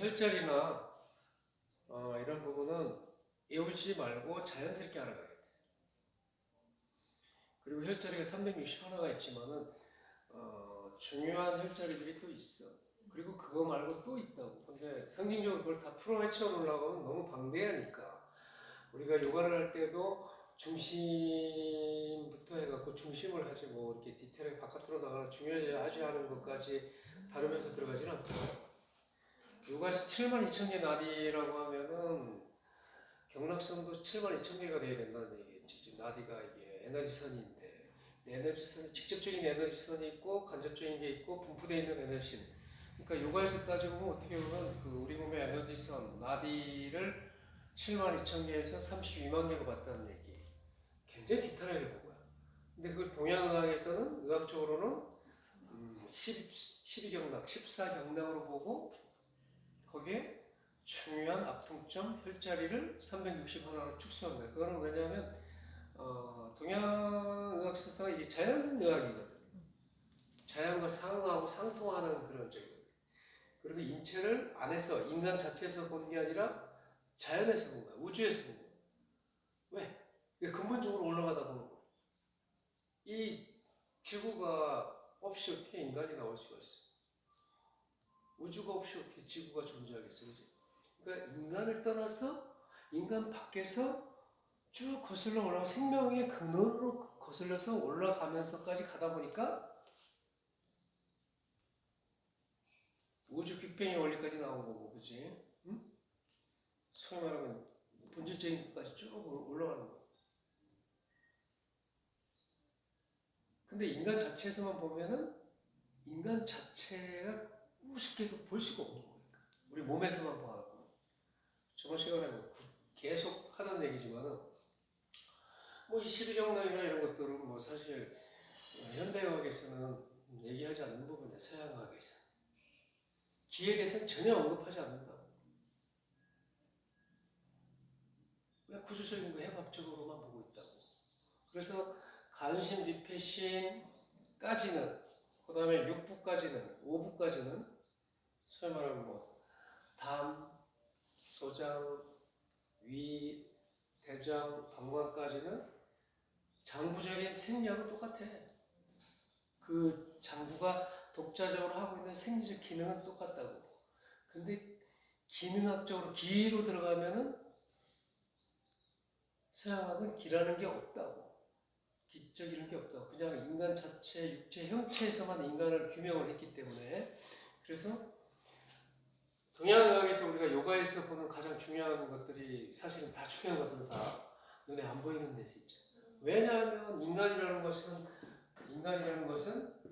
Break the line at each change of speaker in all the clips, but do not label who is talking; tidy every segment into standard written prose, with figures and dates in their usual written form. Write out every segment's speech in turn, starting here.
혈자리나 이런 부분은 외우지 말고 자연스럽게 알아가야 돼. 그리고 혈자리가 360하나가 있지만은 중요한 혈자리들이 또 있어. 그리고 그거 말고 또 있다고. 근데 상징적으로 그걸 다 풀어 헤쳐 놓으려고 하면 너무 방대하니까 우리가 요가를 할 때도 중심부터 해갖고 중심을 하지 뭐 이렇게 디테일하게 바깥으로 나가는 중요하지 않은 것까지 다루면서 들어가지는 않고 요가에서 72,000개 나디라고 하면은 경락선도 72,000개가 돼야 된다는 얘기겠지. 지금 나디가 이게 에너지선인데 에너지선이 직접적인 에너지선이 있고 간접적인 게 있고 분포되어 있는 에너지선. 그러니까 요가에서 따지고 보면 어떻게 보면 그 우리 몸의 에너지선 나디를 72,000개에서 32만 개로 봤다는 얘기. 굉장히 디테일하게 본 거야. 근데 그걸 동양의학에서는 의학적으로는 12경락, 14경락으로 보고 거기에 중요한 악통점, 혈자리를 360하나로 축소한 거예요. 그거는 왜냐하면 동양의학사상은 이게 자연의학이거든. 자연과 상응하고 상통하는 그런 쪽이거든. 그리고 인체를 안에서, 인간 자체에서 본 게 아니라 자연에서 본 거야. 우주에서 본 거야. 왜? 근본적으로 올라가다 보는 거야. 이 지구가 없이 어떻게 인간이 나올 수가 있어? 우주가 없이 어떻게 지구가 존재하겠어? 그지? 그러니까 인간을 떠나서 인간 밖에서 쭉 거슬러 올라가 생명의 근원으로 거슬러서 올라가면서까지 가다 보니까 우주 빅뱅의 원리까지 나온 거고, 그지? 응? 소위 말하면 본질적인 것까지 쭉 올라가는 거. 근데 인간 자체에서만 보면은 인간 자체가 우습게도 볼 수가 없는 거니까. 우리 몸에서만 봐갖고. 저번 시간에 뭐 계속 하던 얘기지만은 뭐 이 12경락이나 이런 것들은 뭐 사실 현대의학에서는 얘기하지 않는 부분이야. 서양의학에서. 기에 대해서는 전혀 언급하지 않는다. 왜 구조적인 거 해박적으로만 보고 있다고. 그래서 간신, 비패신까지는 그 다음에 6부까지는 5부까지는 소위 말하면 뭐 담, 소장, 위, 대장, 방광까지는 장부적인 생리학은 똑같아. 그 장부가 독자적으로 하고 있는 생리적 기능은 똑같다고. 근데 기능학적으로 기로 들어가면은 서양학은 기라는 게 없다고. 기적이라는 게 없다고. 그냥 인간 자체, 육체, 형체에서만 인간을 규명을 했기 때문에. 그래서 동양의학에서 우리가 요가에서 보는 가장 중요한 것들이 사실은 다 중요한 것들은 다 눈에 안 보이는 데서 있죠. 왜냐하면 인간이라는 것은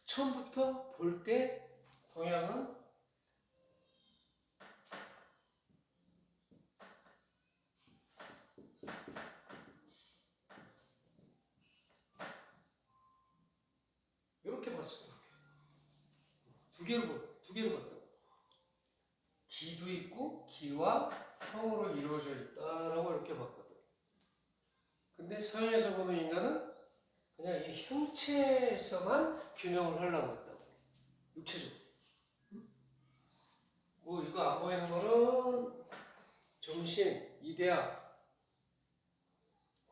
처음부터 볼 때 동양은 이렇게 봤어요. 두 개로 봤다고. 기도 있고 기와 형으로 이루어져 있다라고 이렇게 봤거든. 근데 서양에서 보는 인간은 그냥 이 형체에서만 규명을 하려고 했다고. 육체적으로. 뭐 이거 안 보이는 거는 정신, 이데아,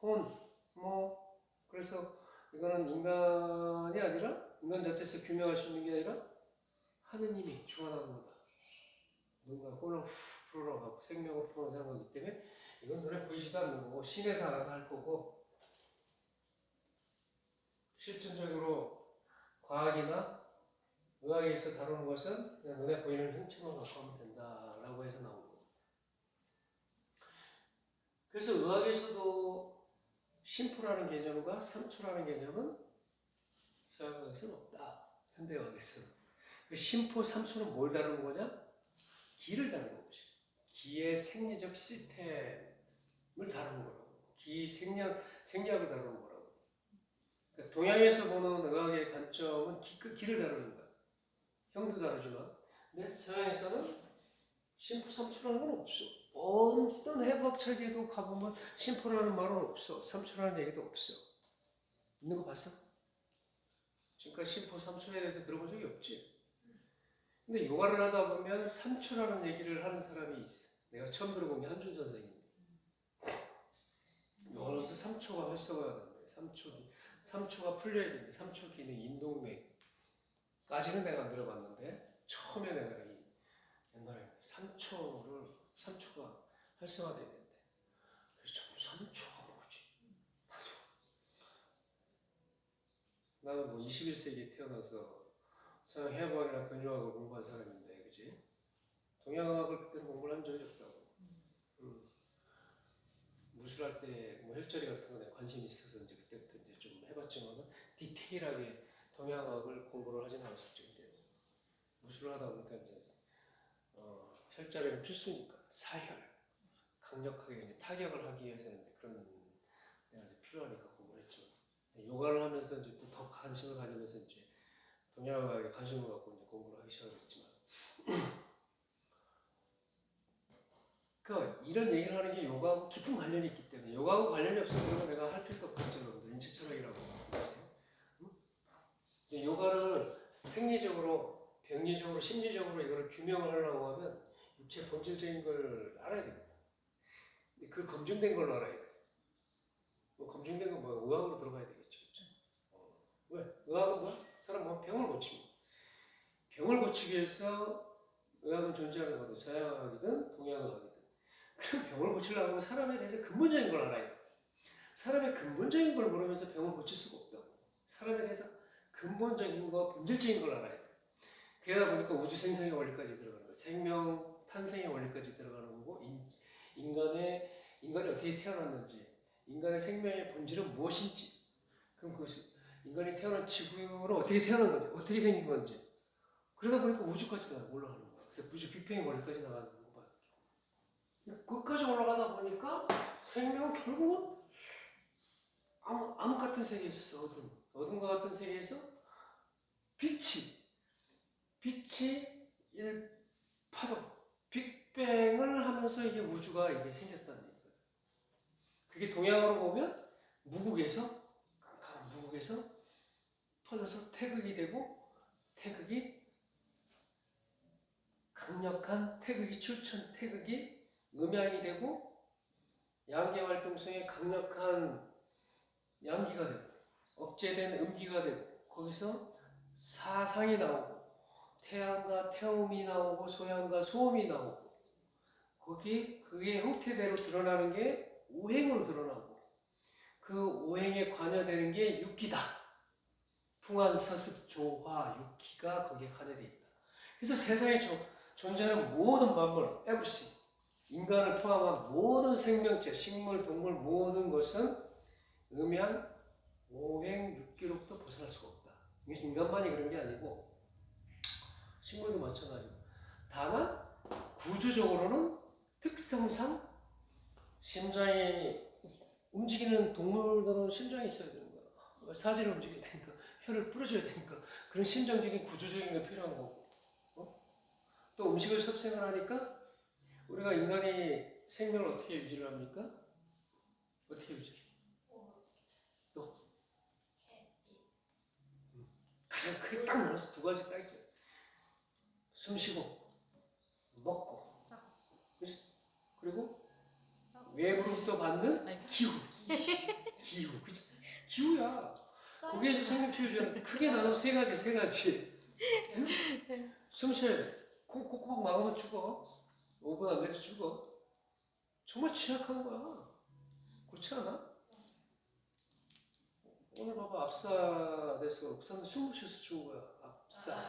혼, 뭐 그래서 이거는 인간이 아니라 인간 자체에서 규명할 수 있는 게 아니라 하느님이 주관하는 거다. 뭔가 혼을 후 불어넣고 생명을 불어넣는 거기 때문에 이건 눈에 보이지도 않는 거고 신에서 알아서 할 거고 실존적으로 과학이나 의학에서 다루는 것은 그냥 눈에 보이는 형체만 갖고 하면 된다라고 해서 나온 거고. 그래서 의학에서도 심포라는 개념과 삼초라는 개념은 서양의학에서는 없다. 현대의학에서는. 그 심포, 삼초는 뭘 다루는 거냐? 기를 다루는 거지. 기의 생리적 시스템을 다루는 거라고. 기 생리학을 다루는 거라고. 그러니까 동양에서 보는 의학의 관점은 기를 다루는 거야. 형도 다루지만. 근데 서양에서는 심포, 삼초라는 건 없어. 어떤 해부학책에도 가보면 심포라는 말은 없어. 삼초라는 얘기도 없어. 있는 거 봤어? 지금까지 심포, 삼초에 대해서 들어본 적이 없지. 근데 요가를 하다 보면 3초라는 얘기를 하는 사람이 있어. 내가 처음 들어본 게 한준 선생님. 요가를 하면서 3초가 활성화가 된대. 3초가 풀려야 된대. 3초 기능, 인동맥까지는 내가 안 들어봤는데 처음에 내가 옛날에 3초가 활성화돼야 된대. 그래서 3초가 뭐지? 나는 뭐 21세기에 태어나서 서양 해부학이나 근육학을 공부한 사람인데, 그지? 동양학을 그때는 공부를 한 적이 없다고. 무술할 때 뭐 혈자리 같은 거에 관심이 있어서 이제 그때부터 이제 좀 해봤지만은 디테일하게 동양학을 공부를 하진 않았었죠. 그때 무술을 하다 보니까 이제 혈자리는 필수니까 사혈 강력하게 이제 타격을 하기 위해서 이제 그런 내가 이제 필요하니까 공부를 했죠. 요가를 하면서 이제 또 더 관심을 가지면서 이제 동양학에 관심을 갖고 이제 공부를 하기 시작했지만, 그러니까 이런 얘기를 하는 게 요가하고 깊은 관련이 있기 때문에 요가하고 관련이 없으면 내가 할 필요도 없겠죠, 여러분들. 인체 철학이라고. 응? 요가를 생리적으로, 병리적으로, 심리적으로 이거를 규명을 하려고 하면 육체 본질적인 걸 알아야 됩니다. 그 검증된 걸 알아야 돼. 뭐 검증된 건 뭐야? 의학으로 들어가야 되겠죠. 왜? 의학은 뭐야? 사람 뭐 병을 고칩니다. 병을 고치기 위해서 의학은 존재하는 거든 서양학이든 동양학이든. 그럼 병을 고치려고 하면 사람에 대해서 근본적인 걸 알아야 돼. 사람의 근본적인 걸 모르면서 병을 고칠 수가 없다고. 사람에 대해서 근본적인 거, 본질적인 걸 알아야 돼. 그러다 보니까 우주 생성의 원리까지 들어가는 거야. 생명 탄생의 원리까지 들어가는 거고, 인간이 어떻게 태어났는지, 인간의 생명의 본질은 무엇인지, 그럼 그 인간이 태어난 지구는 어떻게 태어난 건지, 어떻게 생긴 건지, 그러다 보니까 우주까지 올라가는 거야. 그래서 우주 빅뱅의 원리까지 나가는 거야. 끝까지 올라가다 보니까 생명은 결국은 암흑 같은 세계에 있어서 어둠과 같은 세계에서 빛이 파동, 빅뱅을 하면서 이게 우주가 이게 생겼다는 얘기예요. 그게 동양으로 보면 강한 무국에서 퍼져서 태극이 되고, 강력한 태극이, 출천 태극이 음양이 되고, 양계 활동성에 강력한 양기가 되고, 억제된 음기가 되고, 거기서 사상이 나오고, 태양과 태음이 나오고, 소양과 소음이 나오고, 그게 형태대로 드러나는 게 오행으로 드러나고, 그 오행에 관여되는 게 육기다. 풍한, 서습, 조화, 육기가 거기에 관여되어 있다. 그래서 세상에 존재하는 모든 만물, everything, 인간을 포함한 모든 생명체, 식물, 동물 모든 것은 음양, 오행, 육기로부터 벗어날 수가 없다. 이것은 인간만이 그런 게 아니고 식물도 마찬가지고. 다만 구조적으로는 특성상 심장이 움직이는 동물들은 심장이 있어야 되는 거야. 사지를 움직여야 되니까, 혀를 뿌려줘야 되니까 그런 심장적인 구조적인 게 필요한 거고. 또 음식을 섭생을 하니까 우리가 인간이 생명을 어떻게 유지를 합니까? 어떻게 유지를? 또 가장 크게 딱 나눠서 두 가지 딱 있죠. 숨 쉬고 먹고, 그렇지? 그리고 외부로부터 받는 기후, 그치? 기후야. 거기에서 생명체 유지하는 크게 나눠 세 가지. 응? 숨 쉬어야 돼. 콕콕콕 막으면 죽어. 5분 안 돼서 죽어. 정말 취약한 거야. 그렇지 않아? 오늘 봐봐, 압사돼서 옥상 숨 못 쉬어서 죽은 거야. 압사.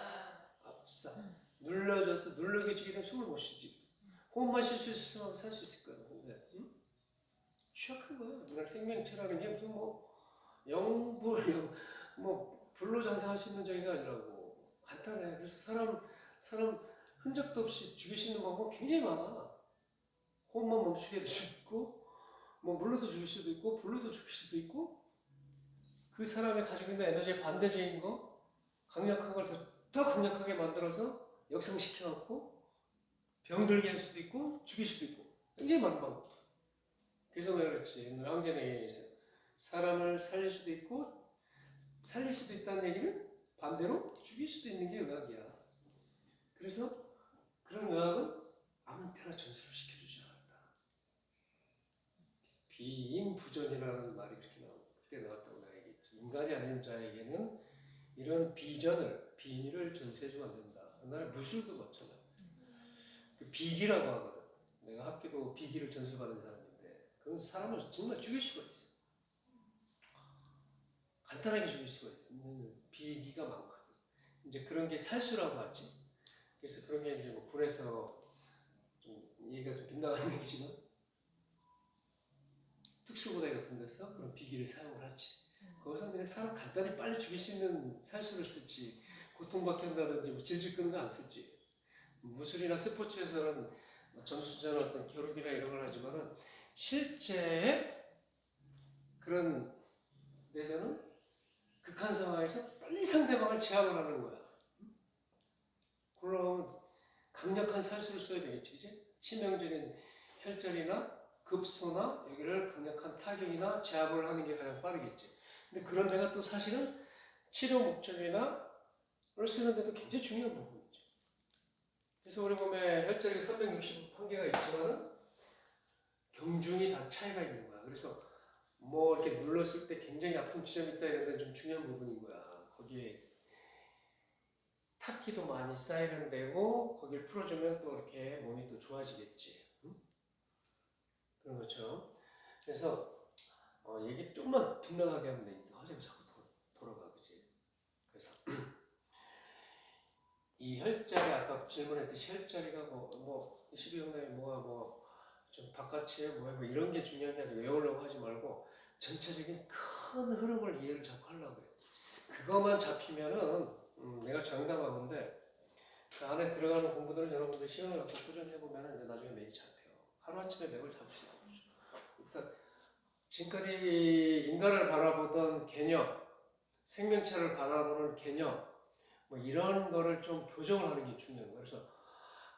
누르게 죽이면 숨을 못 쉬지. 호흡만 쉴 수 있으면 살 수 있을 거야. 근데, 응? 취약한 거야. 우리가 생명체라는 게 무슨 불로 장생할 수 있는 저기가 아니라고. 간단해. 그래서 사람 흔적도 없이 죽일 수 있는 방법 굉장히 많아. 호흡만 멈추게 할 수 있고, 물로도 죽일 수도 있고, 불로도 죽일 수도 있고, 그 사람이 가지고 있는 에너지의 반대적인 거, 강력한 걸 더 강력하게 만들어서 역상시켜놓고, 병들게 할 수도 있고, 죽일 수도 있고, 굉장히 많은 방법. 그래서 내가 그랬지. 왕견에서 사람을 살릴 수도 있다는 얘기는 반대로 죽일 수도 있는 게 의학이야. 그래서 그런 의학은 아무한테나 전수를 시켜주지 않았다. 비인부전이라는 말이 그렇게 그때 나왔다고 내가 얘기했죠. 인간이 아닌 자에게는 이런 비인을 전수해주면 안 된다. 옛날에 무술도 마찬가지. 그 비기라고 하거든. 내가 학교도 비기를 전수받은 사람인데 그건 사람을 정말 죽일 수가 있어. 간단하게 죽일 수가 있어. 비기가 많거든. 이제 그런 게 살수라고 하지. 그래서 그런 게 이제 뭐 군에서 좀 얘기가 좀 빗나가는 얘기지만 특수부대 같은 데서 그런 비기를 사용을 하지. 거기서 그냥 사람 간단히 빨리 죽일 수 있는 살수를 쓰지. 고통받게 한다든지 뭐 질질 끄는 거 안 쓰지. 무술이나 스포츠에서는 점수전 어떤 겨루기나 이런 걸 하지만은 실제 그런 데서는 극한 상황에서 빨리 상대방을 제압을 하는 거야. 그럼 강력한 살수를 써야 되겠지, 그치? 치명적인 혈전이나 급소나 여기를 강력한 타격이나 제압을 하는 게 가장 빠르겠지. 근데 그런 데가 또 사실은 치료 목적이나 를 쓰는데도 굉장히 중요한 부분이죠. 그래서 우리 몸에 혈전이 361개가 있지만은 경중이 다 차이가 있는 거야. 그래서 뭐 이렇게 눌렀을 때 굉장히 아픈 지점이 있다 이런 데 좀 중요한 부분인 거야. 거기에 탁기도 많이 쌓이는 데고 거기를 풀어주면 또 이렇게 몸이 또 좋아지겠지. 응? 그런 것처럼. 그래서 얘기 좀만 빗나가게 하면 되니까 화장이 자꾸 돌아가, 그지? 그래서 이 혈자리 아까 질문했듯이 혈자리가 뭐 12형당이 좀 바깥에 뭐 이런 게 중요한 게 아니라 외우려고 하지 말고 전체적인 큰 흐름을 이해를 자꾸 하려고 해요. 그것만 잡히면은 내가 장담하건데 그 안에 들어가는 공부들은 여러분들 시간을 갖고 꾸준히 해보면 이제 나중에 맥이 잡혀요. 하루아침에 맥을 잡을 수 없죠. 일단 지금까지 인간을 바라보던 개념, 생명체를 바라보는 개념, 뭐 이런 거를 좀 교정을 하는 게 중요한 거예요. 그래서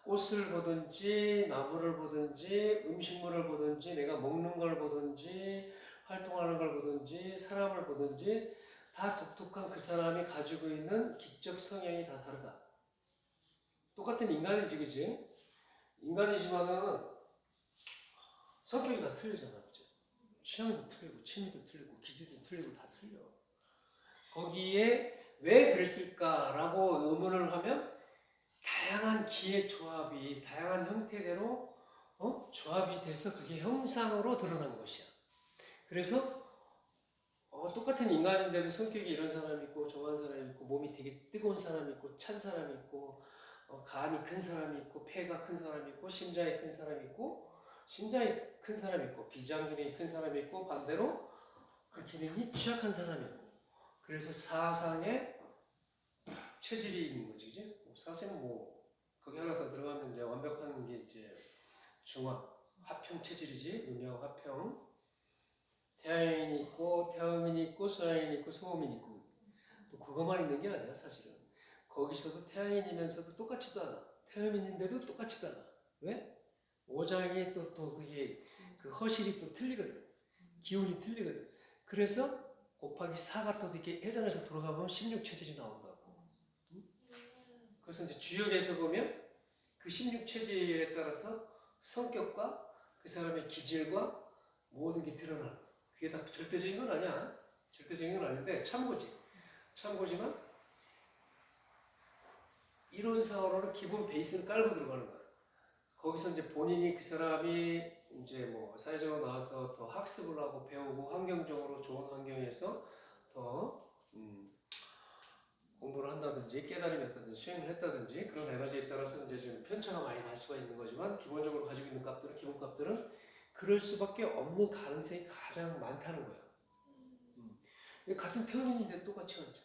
꽃을 보든지 나무를 보든지 음식물을 보든지 내가 먹는 걸 보든지 활동하는 걸 보든지 사람을 보든지 다 독특한 그 사람이 가지고 있는 기적 성향이 다 다르다. 똑같은 인간이지, 그지? 인간이지만은 성격이 다 틀리잖아, 그죠? 취향도 틀리고 취미도 틀리고 기질도 틀리고 다 틀려. 거기에 왜 그랬을까라고 의문을 하면 다양한 기의 조합이 다양한 형태대로 조합이 돼서 그게 형상으로 드러난 것이야. 그래서 똑같은 인간인데도 성격이 이런 사람이 있고 저런 사람이 있고 몸이 되게 뜨거운 사람이 있고 찬 사람이 있고 간이 큰 사람이 있고 폐가 큰 사람이 있고 심장이 큰 사람이 있고 심장이 큰 사람이 있고 비장 기능이 큰 사람이 있고 반대로 그 기능이 취약한 사람이 있고 그래서 사상의 체질이 있는 거지, 그지? 사실은 뭐 거기 하나 더 들어가면 이제 완벽한 게 이제 중화 화평 체질이지, 음양 화평. 태양인이 있고 태음인이 있고 소양인이 있고 소음인이 있고 또 그것만 있는 게 아니야 사실은. 거기서도 태양인이면서도 똑같지도 않아. 태음인인데도 똑같지도 않아. 왜? 오장이 또 그게 그 허실이 또 틀리거든. 기운이 틀리거든. 그래서 곱하기 4가 또 이렇게 해전에서 돌아가면 16체질이 나온다고. 그래서 이제 주역에서 보면 그 16체질에 따라서 성격과 그 사람의 기질과 모든 게 드러나는 거야. 그게 다 절대적인 건 아니야. 절대적인 건 아닌데 참고지. 참고지만 이론상으로는 기본 베이스는 깔고 들어가는 거야. 거기서 이제 본인이 그 사람이 이제 뭐 사회적으로 나와서 더 학습을 하고 배우고 환경적으로 좋은 환경에서 더 공부를 한다든지 깨달음이 있다든지 수행을 했다든지 그런 에너지에 따라서 이제 좀 편차가 많이 날 수가 있는 거지만 기본적으로 가지고 있는 값들은 기본 값들은 그럴 수밖에 없는 가능성이 가장 많다는 거야. 같은 태음인인데 똑같이 가르쳐.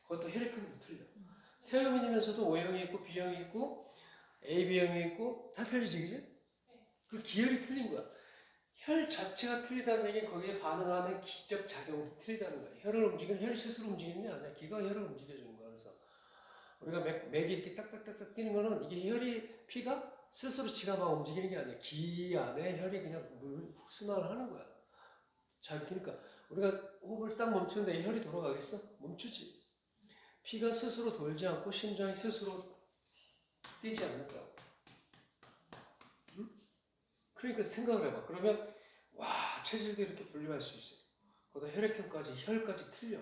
그것도 혈액형도 틀려. 태음인이면서도 O형이 있고 B형이 있고 AB형이 있고 다 틀리지, 그지? 그 기혈이 틀린 거야. 혈 자체가 틀리다는 얘기는 거기에 반응하는 기적 작용도 틀리다는 거야. 혈을 움직이는 혈이 스스로 움직이는 게 아니라 기가 혈을 움직여주는 거야. 그래서 우리가 맥이 이렇게 딱딱딱딱 뛰는 거는 이게 혈이 피가 스스로 지가 막 움직이는 게 아니야. 기 안에 혈이 그냥 순환을 하는 거야. 자, 그러니까 우리가 호흡을 딱 멈추는데 혈이 돌아가겠어? 멈추지. 피가 스스로 돌지 않고 심장이 스스로 뛰지 않는다고. 응? 그러니까 생각을 해봐. 그러면 와 체질도 이렇게 분류할 수 있어. 거기다 혈액형까지 혈까지 틀려.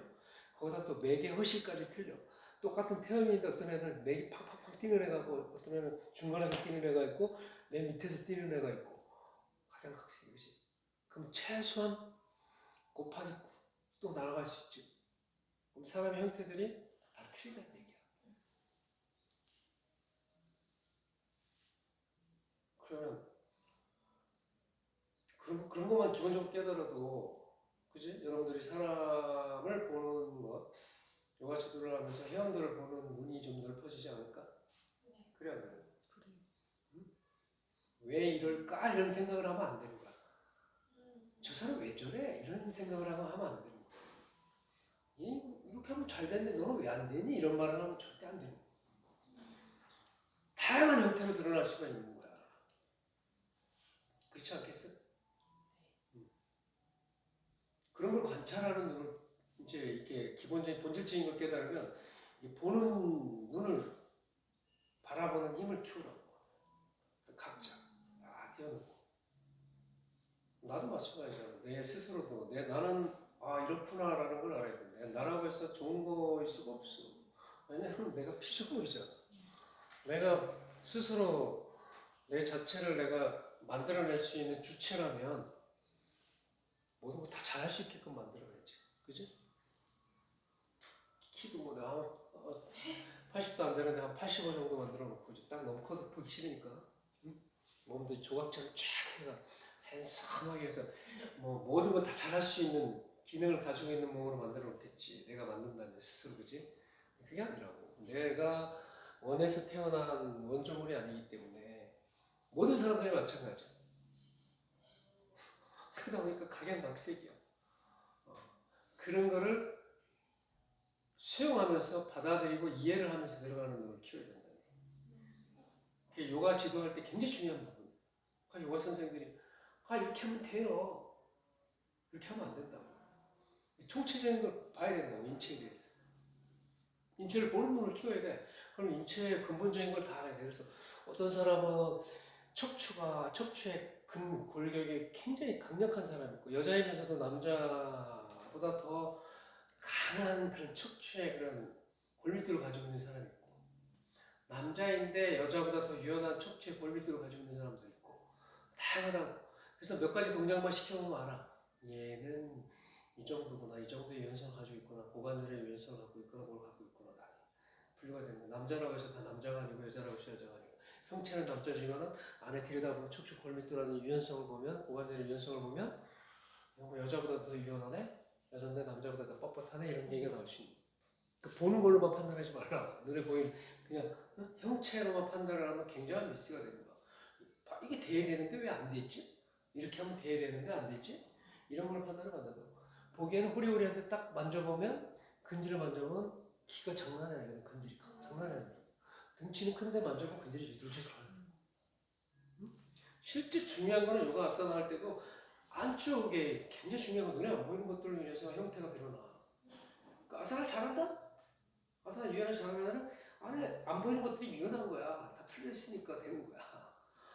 거기다 또 매개 허실까지 틀려. 똑같은 태음인데 어떤 애는 맥이 팍팍팍 뛰는 애가 있고 어떤 애는 중간에서 뛰는 애가 있고 맨 밑에서 뛰는 애가 있고 각양각색이지. 그럼 최소한 곱하기 또 날아갈 수 있지. 그럼 사람의 형태들이 다 틀리다는 얘기야. 그러면 그런 것만 기본적으로 깨달아도 그지? 여러분들이 사람을 보는 것 요가 지도를 하면서 회원들을 보는 눈이 좀 넓어지지 않을까? 그래 안 그래? 응? 왜 이럴까? 이런 생각을 하면 안 되는 거야. 저 사람 왜 저래? 이런 생각을 하면 안 되는 거야. 이렇게 하면 잘 됐는데 너는 왜 안 되니? 이런 말을 하면 절대 안 되는 거야. 다양한 형태로 드러날 수가 있는 거야. 그렇지 않겠어? 그런 걸 관찰하는 눈을 이제 이렇게 기본적인 본질적인 걸 깨달으면 보는 눈을 바라보는 힘을 키우라고. 각자 다 뛰어넘고. 나도 마찬가지야. 내 스스로도 나는 이렇구나라는 걸 알아야 돼. 나라고 해서 좋은 거일 수가 없어. 왜냐하면 내가 피조물이잖아. 내가 스스로 내 자체를 내가 만들어낼 수 있는 주체라면 모든 거 다 잘할 수 있게끔 만들어야지. 그지? 키도 뭐 내가 80도 안 되는데 한 85 정도 만들어 놓고 이제 딱 너무 커도 보기 싫으니까 응? 몸도 조각처럼 쫙 해가 핸섬하게 해서 뭐 모든 걸 다 잘할 수 있는 기능을 가지고 있는 몸으로 만들어 놓겠지. 내가 만든다면 스스로 그지? 그게 아니라고. 내가 원에서 태어난 원조물이 아니기 때문에 모든 사람들이 마찬가지야. 그러다 보니까 각양각색이야. 그런 거를 수용하면서 받아들이고 이해를 하면서 들어가는 눈을 키워야 된다. 그게 요가 지도할 때 굉장히 중요한 부분이에요. 그러니까 요가 선생님들이 이렇게 하면 돼요. 이렇게 하면 안 된다고. 총체적인 걸 봐야 된다고. 인체에 대해서. 인체를 보는 눈을 키워야 돼. 그럼 인체의 근본적인 걸 다 알아야 돼. 그래서 어떤 사람은 척추의 골격이 굉장히 강력한 사람이 있고 여자이면서도 남자보다 더 강한 그런 척추의 그런 골밀도를 가지고 있는 사람이 있고 남자인데 여자보다 더 유연한 척추의 골밀도를 가지고 있는 사람도 있고 다양하다고. 그래서 몇 가지 동작만 시켜보면 알아. 얘는 이 정도구나, 이 정도의 유연성을 가지고 있구나, 고관절의 유연성을 갖고 있구나, 뭘 갖고 있구나, 다 분류가 되는 거야. 남자라고 해서 다 남자가 아니고 여자라고 해서 여자가 아니고 형체는 남자지만은 안에 들여다보면 척추 골밀도라는 유연성을 보면 고관절의 유연성을 보면 뭐 여자보다 더 유연하네, 여자인데 남자보다 더 뻣뻣하네 이런 얘기가 나올 수 있는. 그 보는 걸로만 판단하지 말라. 눈에 보이는 그냥 형체로만 판단을 하면 굉장한 미스가 되는 거야. 이게 돼야 되는데 왜 안 됐지? 이렇게 하면 돼야 되는데 안 됐지? 이런 걸 판단을 한다고. 보기에는 호리호리한데 딱 만져보면 근질을 만져보면 키가 장난이 아니거든. 근질이 장난이 아니야. 등치는 큰데 만져보면 근질이 주들주들. 실제 중요한 거는 요가 아사나 할 때도 안쪽에 굉장히 중요한 건 눈에 안 보이는 것들로 인해서 형태가 드러나. 그러니까 아사나를 잘한다? 아사나 유연을 잘하면 안에 안 보이는 것들이 유연한 거야. 다 풀려있으니까 되는 거야.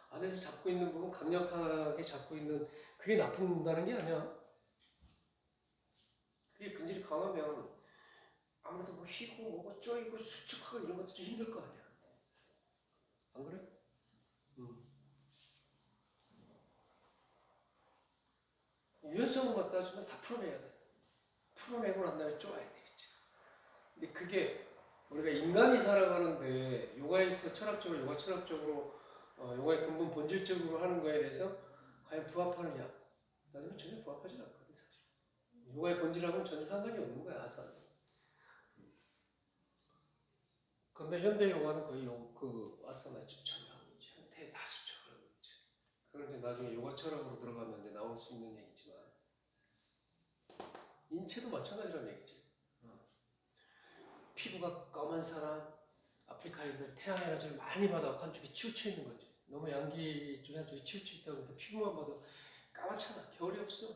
안에서 잡고 있는 부분 강력하게 잡고 있는 그게 나쁜다는 게 아니야. 그게 근질이 강하면 아무래도 뭐 휘고 뭐고 쪼이고 수축하고 이런 것도 좀 힘들 거 아니야. 안 그래? 음. 유연성만 따지면 다 풀어내야 돼. 풀어내고 난 다음에 쪼아야 되겠지. 근데 그게 우리가 인간이 살아가는데 요가에서 철학적으로 요가 철학적으로 요가의 근본 본질적으로 하는 거에 대해서 과연 부합하느냐? 나는 전혀 부합하지 않거든 사실. 요가의 본질하고는 전혀 상관이 없는 거야 아사는. 근데 현대 요가는 거의 그 아사나에 집착하고 있지. 현대에 다 집착하고 있지. 그건 이제 나중에 요가 철학으로 들어가면 이제 나올 수 있는 얘기지만 인체도 마찬가지라는 얘기지. 피부가 검은 사람, 아프리카인들 태양 에너지를 많이 받아 한쪽에 치우쳐 있는 거지. 너무 양기 쪽에 한쪽에 치우쳐 있다 보니까 피부만 봐도 까맣잖아. 겨울이 없어.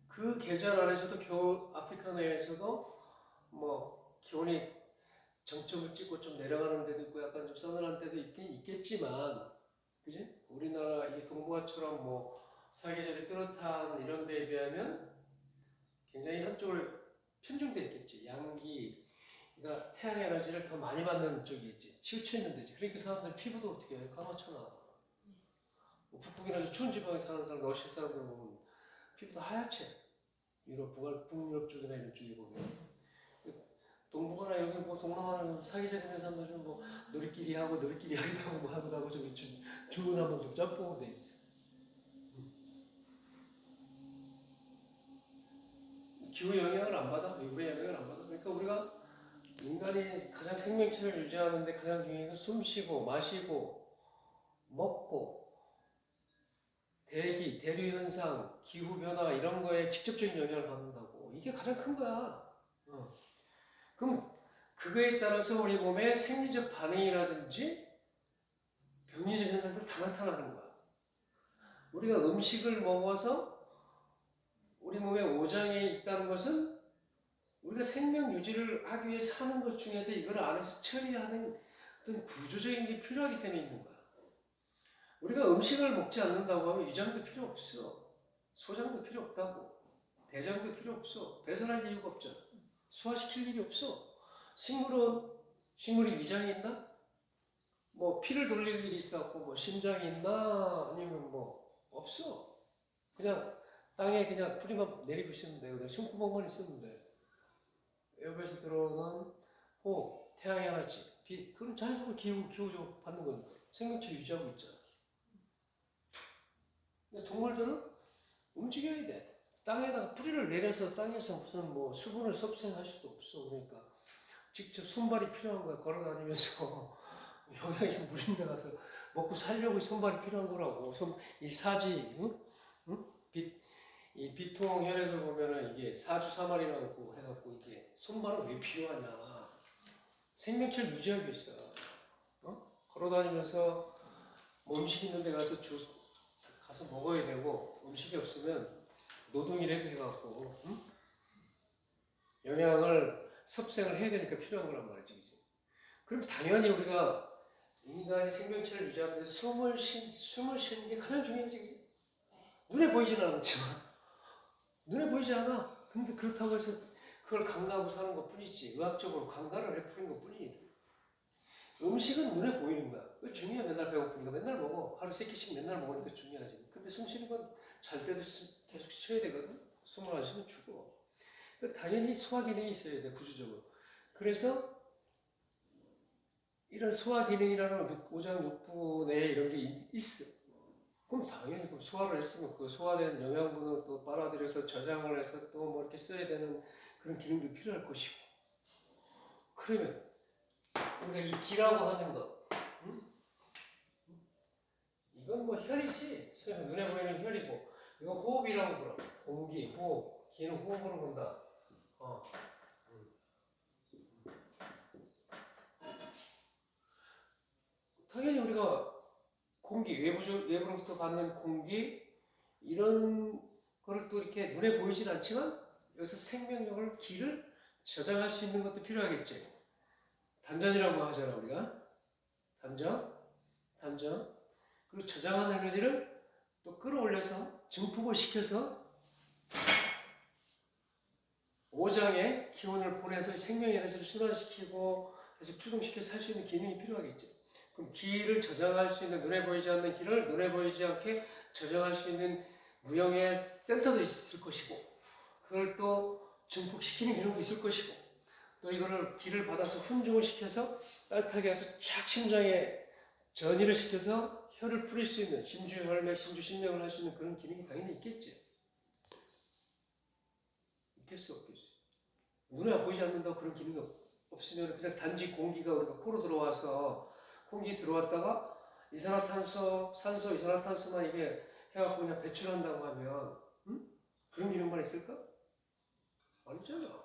그 계절 안에서도 겨울 아프리카 내에서도 뭐 기온이 정점을 찍고 좀 내려가는 데도 있고 약간 좀 서늘한 데도 있긴 있겠지만, 그지? 우리나라 이 동북아처럼 뭐 사계절이 뚜렷한 이런 데에 비하면 굉장히 한쪽을 편중돼 있겠지. 양기, 그러니까 태양 에너지를 더 많이 받는 쪽이 있지. 치우쳐 있는 데지. 그러니까 사람들 피부도 어떻게 해? 까맣잖아. 뭐 북극이나 추운 지방에 사는 사람, 러시아 사람들 보면 피부도 하얗지. 유럽, 북유럽 쪽이나 이런 쪽에 보면. 동북아나 여기 뭐 동남아나 사계절 있는 사람들은 뭐 놀이끼리 하고 놀이끼리 하기도 하고 뭐 하고 나고 좀 주문 한번 좀 짬뽕 돼 있어. 기후 영향을 안 받아, 외부의 영향을 안 받아. 그러니까 우리가 인간이 가장 생명체를 유지하는데 가장 중요한 건 숨 쉬고 마시고 먹고 대기, 대류 현상, 기후 변화 이런 거에 직접적인 영향을 받는다고. 이게 가장 큰 거야. 그럼 그거에 따라서 우리 몸에 생리적 반응이라든지 병리적 현상들 다 나타나는 거야. 우리가 음식을 먹어서 우리 몸에 오장에 있다는 것은 우리가 생명 유지를 하기 위해서 하는 것 중에서 이걸 안에서 처리하는 어떤 구조적인 게 필요하기 때문에 있는 거야. 우리가 음식을 먹지 않는다고 하면 위장도 필요 없어. 소장도 필요 없다고. 대장도 필요 없어. 배설할 이유가 없잖아. 소화시킬 일이 없어. 식물이 위장이 있나? 뭐 피를 돌릴 일이 있었고 뭐 심장이 있나? 아니면 뭐 없어. 그냥 땅에 그냥 뿌리만 내리고 있으면 돼. 그냥 숨구멍만 있으면 돼. 외부에서 들어오는 호흡, 태양의 에너지, 빛, 그럼 자연스럽게 기후적 받는 거니까. 생명체 유지하고 있잖아. 근데 동물들은 움직여야 돼. 땅에다가 뿌리를 내려서 땅에서 무슨 뭐 수분을 섭취할 수도 없어. 그러니까 직접 손발이 필요한 거야. 걸어 다니면서 영양이 물인데 가서 먹고 살려고 손발이 필요한 거라고. 이 사지, 응? 응? 이 비통혈에서 보면은 이게 사주사말이라고 해갖고 이게 손발은 왜 필요하냐. 생명체를 유지하기 위해서. 걸어 다니면서 뭐 음식 있는 데 가서 먹어야 되고 음식이 없으면 노동이라도 해갖고 영양을 섭생을 해야 되니까 필요한 거란 말이지. 그치? 그럼 당연히 우리가 인간의 생명체를 유지하는 데서 숨을 쉬는 게 가장 중요하지. 그치? 눈에 보이지는 않지만 눈에 보이지 않아. 근데 그렇다고 해서 그걸 강구하고 사는 것 뿐이지. 의학적으로 강가를 해푸는 것 뿐이지. 음식은 눈에 보이는 거야. 그거 중요해. 맨날 배고프니까 맨날 먹어. 하루 3끼씩 맨날 먹으니까 중요하지. 근데 숨 쉬는 건 잘 때도 계속 쉬어야 되거든. 숨을 안 쉬면 죽어. 당연히 소화 기능이 있어야 돼. 구조적으로. 그래서 이런 소화 기능이라는 오장 육부 내에 이런 게 있어. 그럼 당연히 그럼 소화를 했으면 그 소화된 영양분을 또 빨아들여서 저장을 해서 또 뭐 이렇게 써야 되는 그런 기능도 필요할 것이고. 그러면 우리가 이 기라고 하는 것, 이건 뭐 혈이지. 눈에 보이는 혈이고, 이거 호흡이라고 불러. 공기, 호흡. 기는 호흡으로 본다. 어. 당연히 우리가 공기, 외부로부터 받는 공기, 이런 거를 또 이렇게 눈에 보이진 않지만, 여기서 생명력을, 기를 저장할 수 있는 것도 필요하겠지. 단전이라고 하잖아, 우리가. 단전. 그리고 저장한 에너지를 또 끌어올려서 증폭을 시켜서 오장에 기운을 보내서 생명 에너지를 순환시키고 계속 추동시켜서 할 수 있는 기능이 필요하겠지. 그럼 기를 저장할 수 있는 눈에 보이지 않는 기를 눈에 보이지 않게 저장할 수 있는 무형의 센터도 있을 것이고 그걸 또 증폭시키는 기능도 있을 것이고 또 이거를 기를 받아서 훈증을 시켜서 따뜻하게 해서 쫙 심장에 전이를 시켜서 혈을 뿌릴 수 있는 심주혈맥, 심주신경을 할 수 있는 그런 기능이 당연히 있겠지. 있겠어 없겠어. 눈에 보이지 않는다고 그런 기능이 없으면 그냥 단지 공기가 우리가 코로 들어와서 공기 들어왔다가 이산화탄소, 산소, 이산화탄소만 이게 해갖고 그냥 배출한다고 하면 그런 기능만 있을까? 아니잖아.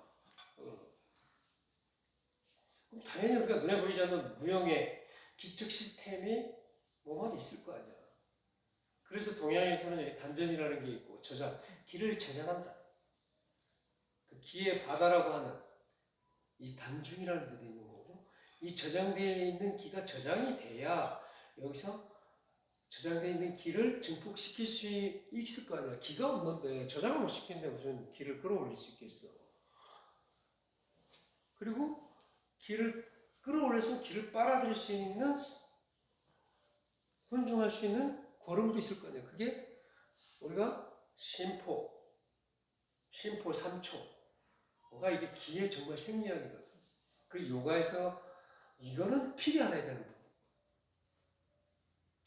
그럼 당연히 우리가 눈에 보이지 않는 무형의 기측 시스템이 뭐만 있을 거 아니야. 그래서 동양에서는 여기 단전이라는 게 있고 기를 저장한다. 그 기의 바다라고 하는 이 단중이라는 데도 있는 거고 이 저장되어 있는 기가 저장이 돼야 여기서 저장되어 있는 기를 증폭시킬 수 있을 거 아니야. 기가 없는데 저장을 못 시키는데 무슨 기를 끌어올릴 수 있겠어. 그리고 기를 끌어올려서 기를 빨아들일 수 있는 혼중할 수 있는 고름도 있을 거 아니야. 그게 우리가 심포 3초가 이게 기의 정말 생리학이거든. 그 요가에서 이거는 필요하다 되는 거.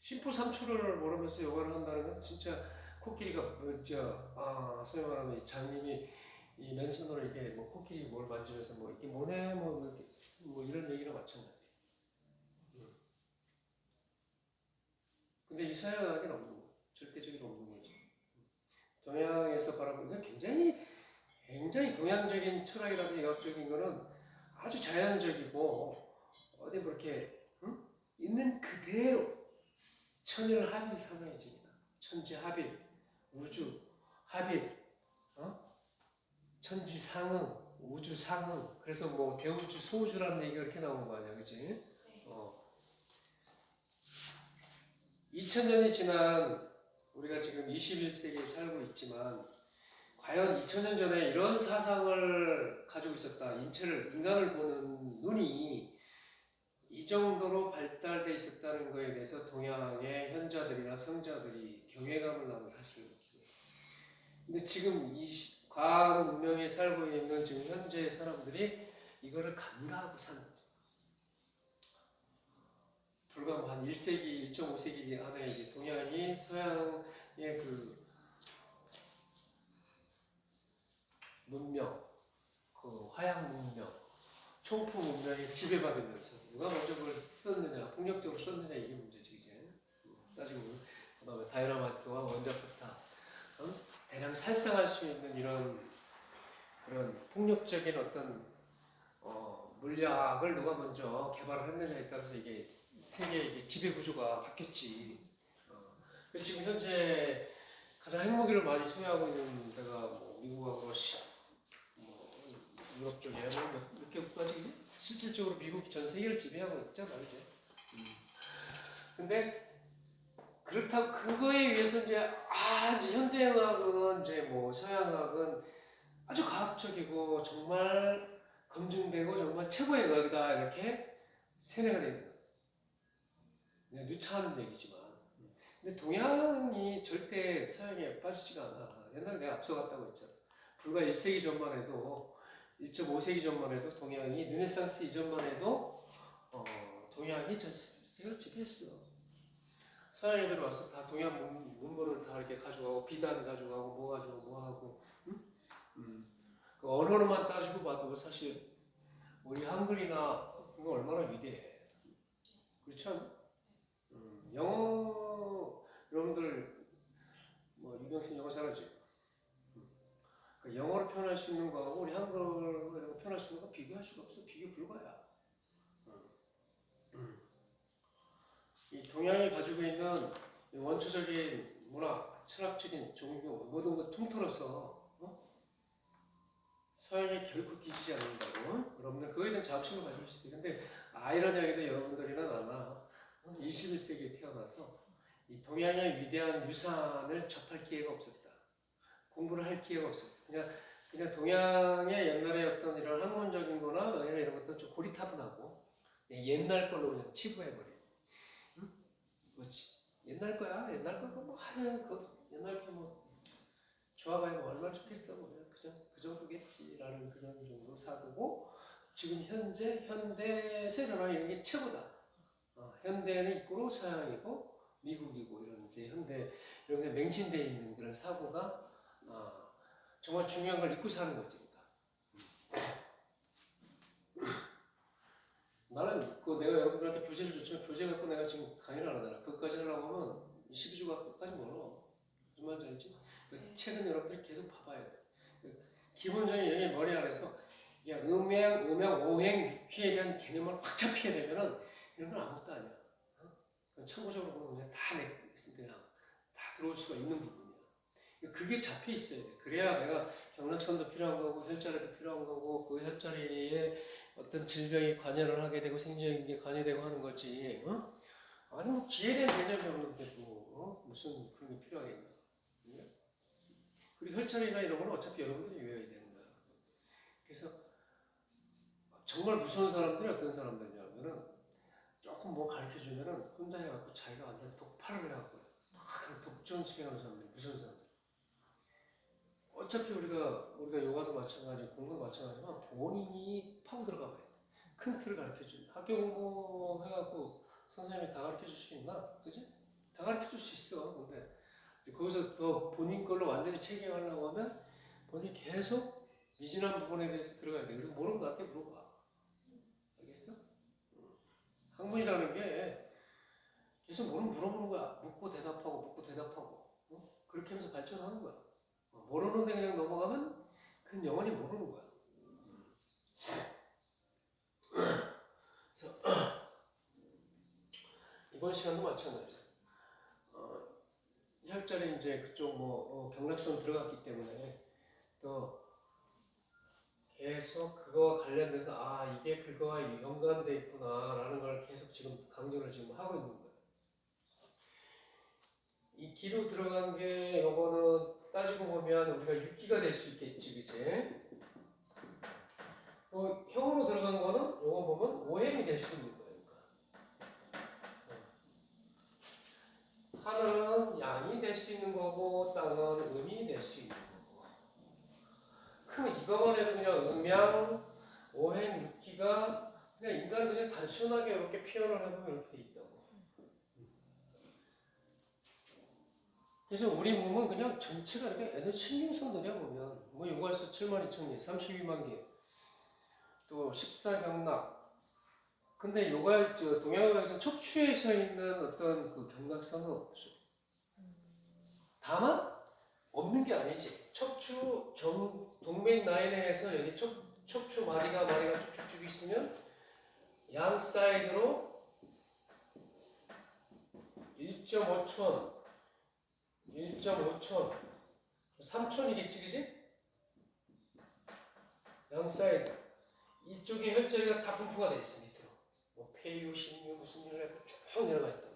심포 3초를 모르면서 요가를 한다는 건 진짜 코끼리가 소위 말하면 장님이 이 맨손으로 이렇게 뭐 코끼리 뭘 만지면서 뭐 이게 뭐네 뭐 이런 얘기랑 마찬가지. 근데 이 서양학에는 없는 거, 절대적으로 없는 거지. 동양에서 바라보면 굉장히 동양적인 철학이라든지 역적인 거는 아주 자연적이고 어디 뭐 이렇게 있는 그대로 천연합일 사상이지. 천지합일, 우주 합일, 천지상응, 우주상응. 그래서 뭐 대우주, 소우주라는 얘기가 이렇게 나오는 거 아니야, 그치? 2000년이 지난 우리가 지금 21세기에 살고 있지만 과연 2000년 전에 이런 사상을 가지고 있었다. 인간을 보는 눈이 이 정도로 발달되어 있었다는 것에 대해서 동양의 현자들이나 성자들이 경외감을 나는 사실을 느끼고. 근데 지금 이 과학 문명에 살고 있는 지금 현재 사람들이 이거를 간과하고 사는 거죠. 불과 한 1세기, 1.5세기 안에 이제 동양이 서양의 그 문명, 그 화양 문명, 총풍 문명에 지배받으면서 누가 먼저 그걸 썼느냐, 폭력적으로 썼느냐 이게 문제지 이제. 따지고 보면 그다음에 다이너마이트와 원자폭탄, 대량 살상할 수 있는 이런 그런 폭력적인 어떤 물리학을 누가 먼저 개발을 했느냐에 따라서 이게 세계의 지배 구조가 바뀌었지. 그래서 지금 현재 가장 핵무기를 많이 소유하고 있는 데가 뭐 미국하고 러시아, 뭐 유럽 쪽에 몇 개 국가지? 실질적으로 미국이 전 세계를 지배하고 있잖아, 이제. 근데 그렇다고 그거에 의해서 이제 이제 현대의학은 이제 뭐 서양의학은 아주 과학적이고 정말 검증되고 정말 최고의 의학이다 이렇게 세뇌가 됩니다. 누차하는 얘기지만. 근데 동양이 절대 서양에 빠지지가 않아. 옛날에 내가 앞서갔다고 했잖아. 불과 1세기 전만 해도 1.5세기 전만 해도 동양이 르네상스 이전만 해도 동양이 전 세계를 지배했어. 서양 애들 와서 다 동양 문물을 다 이렇게 가져가고 비단 가져가고 뭐 가지고 뭐 하고 그 언어로만 따지고 봐도 사실 우리 한글이나 이거 얼마나 위대해. 그렇지 않아? 영어 여러분들 뭐 유경신 영어 잘하지? 그 영어로 표현할 수 있는 거하고 우리 한글로 표현할 수 있는 거 비교할 수가 없어. 비교 불가야. 이 동양이 가지고 있는 원초적인 문화, 철학적인 종교 모든 것 통틀어서 서양이 결코 뒤지지 않는다고. 여러분들 그거에 대한 자부심을 가지고 있을 때. 근데 아이러니하게도 여러분들이나 나나 21세기에 태어나서 이 동양의 위대한 유산을 접할 기회가 없었다. 공부를 할 기회가 없었어. 그냥 동양의 옛날에 어떤 이런 학문적인 거나 이런 것도 좀 고리타분하고 옛날 걸로 그냥 치부해버려. 응? 뭐지? 옛날 거야. 옛날 거고 뭐 하여간 그 옛날 거뭐 좋아봐야 뭐 얼마나 좋겠어. 뭐 그냥 그 정도겠지라는 그런 정도 사고고 지금 현대에서 일어나는 이런 게 최고다. 현대는 이꼬로 서양이고 미국이고 이런 이제 현대 이런 게 맹신되어 있는 그런 사고가 정말 중요한 걸 잊고 사는 거지. 나는 그 내가 여러분들한테 교재를 줬지만 교재 갖고 내가 지금 강의를 안 하잖아. 그것까지 하려고 하면 12주가 끝까지 멀어. 무슨 말인지 알지? 그 책은 여러분들이 계속 봐봐야 돼. 기본적인 여기 머리 안에서 음양, 오행, 육휘에 대한 개념을 확 잡히게 되면은 이런 건 아무것도 아니야. 참고적으로 보면 그냥 다 들어올 수가 있는 부분이야. 그게 잡혀 있어야 돼. 그래야 내가 경락선도 필요한 거고 혈자리도 필요한 거고 그 혈자리에 어떤 질병이 관여를 하게 되고 생존에 관여되고 하는 거지. 어? 아니 뭐 기에 대한 개념이 없는데 무슨 그런 게 필요하겠나. 예? 그리고 혈전이나 이런 거는 어차피 여러분들이 외워야 되는 거야. 그래서 정말 무서운 사람들이 어떤 사람들이냐면은 조금 뭐 가르쳐 주면은 혼자 해갖고 자기가 완전 독파를 해갖고 막 독전 수행하는 사람들, 무서운 사람들. 어차피 우리가 요가도 마찬가지고 공부도 마찬가지지만 본인이 파고 들어가 봐야 돼. 큰 틀을 가르쳐 줘. 학교 공부해갖고 선생님이 다 가르쳐 줄 수 있나? 그지? 다 가르쳐 줄 수 있어. 근데 거기서 더 본인 걸로 완전히 체계하려고 하면 본인이 계속 미진한 부분에 대해서 들어가야 돼. 그리고 모르는 거 나한테 물어봐. 알겠어? 학문이라는 게 계속 물어보는 거야. 묻고 대답하고 묻고 대답하고. 어? 그렇게 하면서 발전하는 거야. 모르는데 그냥 넘어가면 그건 영원히 모르는 거야. 그래서 이번 시간도 마찬가지야. 혈자리 이제 그쪽 경락선 들어갔기 때문에 또 계속 그거와 관련돼서 이게 그거와 연관돼 있구나라는 걸 계속 지금 강조를 지금 하고 있는 거예요. 이 기로 들어간 게 요거는 따지고 보면 우리가 6기가 될 수 있겠지, 그치? 형으로 들어간 거는 요거 보면 5행이 될 수 있는 거예요. 하늘은 양이 될 수 있는 거고 땅은 음이 될 수 있는 거고. 그럼 이거만 해도 그냥 음양, 오행, 육기가 그냥 인간은 그냥 단순하게 이렇게 표현을 해보면 이렇게 돼 있다고. 그래서 우리 몸은 그냥 전체가 이렇게 애들 신경성들이야 보면 뭐 요가에서 72,000개, 32만 개, 또 14경락. 근데 요가 동양에서 척추에 서 있는 어떤 그 경락선은 없어. 다만 없는 게 아니지. 척추 동맥 라인에서 여기 척추 마디가 쭉쭉쭉 있으면 양 사이드로 1.5촌, 1.5촌, 3촌이겠지, 그지? 양 사이드. 이쪽에 혈자리가 다 분포가 되어 있어, 밑으로. 뭐 폐유, 신유, 무슨 유 해서 쭉 내려가 있다.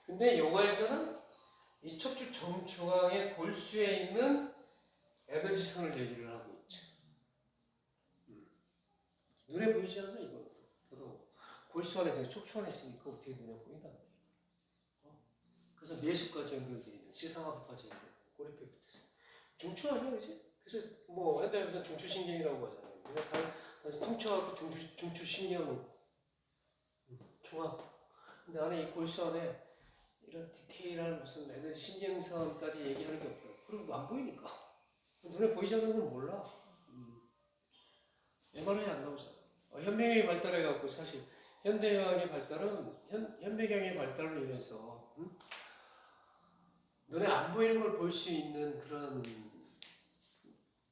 근데 요가에서는 이 척추 정중앙의 골수에 있는 에너지선을 얘기를 하고 있죠. 눈에 보이지 않나 이거? 저도 골수 안에서 척추 안에 있으니까 어떻게 눈에 보인다. 그래서 뇌수까지 연결되어 있는 시상하부까지 연결. 꼬리뼈 붙어서 중추하죠, 그지? 그래서 뭐 현대에서 중추신경이라고 하잖아요. 그냥 다 퉁쳐갖고 중추신경 중앙. 근데 안에 이 골수 안에 이런 디테일한 무슨 에너지 신경선까지 얘기하는 게 없다. 그리고 안 보이니까. 눈에 보이지 않는 건 몰라. MRI 안 나오잖아. 현미경이 발달해갖고 사실 현대의학의 발달은 현미경의 발달로 인해서 눈에 안 보이는 걸 볼 수 있는 그런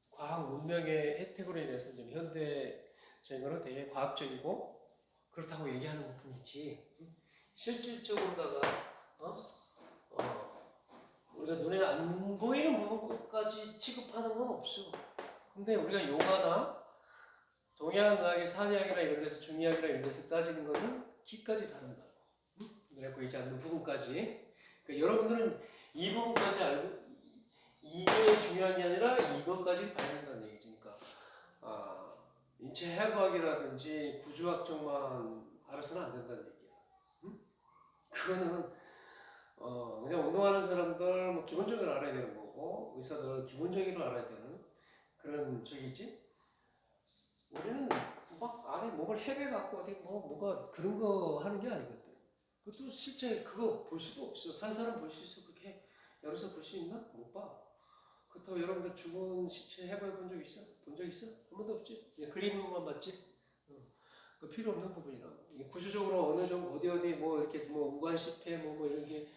과학 문명의 혜택으로 인해서 좀 현대적인 거는 되게 과학적이고 그렇다고 얘기하는 것뿐이지 실질적으로다가 우리가 눈에 안 보이는 부분까지 취급하는 건 없어. 근데 우리가 요가나 동양의학의 산의학이나 이런 데서 중의학이나 이런 데서 따지는 거는 키까지 다룬다고. 눈에 보이지 않는 부분까지. 그러니까 여러분들은 이 부분까지 알고 이게 중요한 게 아니라 이것까지 봐야 된다는 얘기지. 그러니까 인체 해부학이라든지 구조학 쪽만 알아서는 안 된다는 얘기야. 그거는 그냥 운동하는 사람들 뭐 기본적으로 알아야 되는 거고 의사들 기본적으로 알아야 되는 그런 저기지. 우리는 막 안에 몸을 헤매갖고 어디 뭐가 그런 거 하는 게 아니거든. 그것도 실제 그거 볼 수도 없어. 산 사람 볼 수 있어. 그렇게 열어서 볼 수 있나? 못 봐. 그렇다고 여러분들 죽은 시체 해부해 본 적 있어? 본 적 있어? 한 번도 없지? 그림만 봤지? 그 필요 없는 부분이라고. 구조적으로 어느 정도 어디 뭐 이렇게 뭐 우관시폐 뭐 이런 게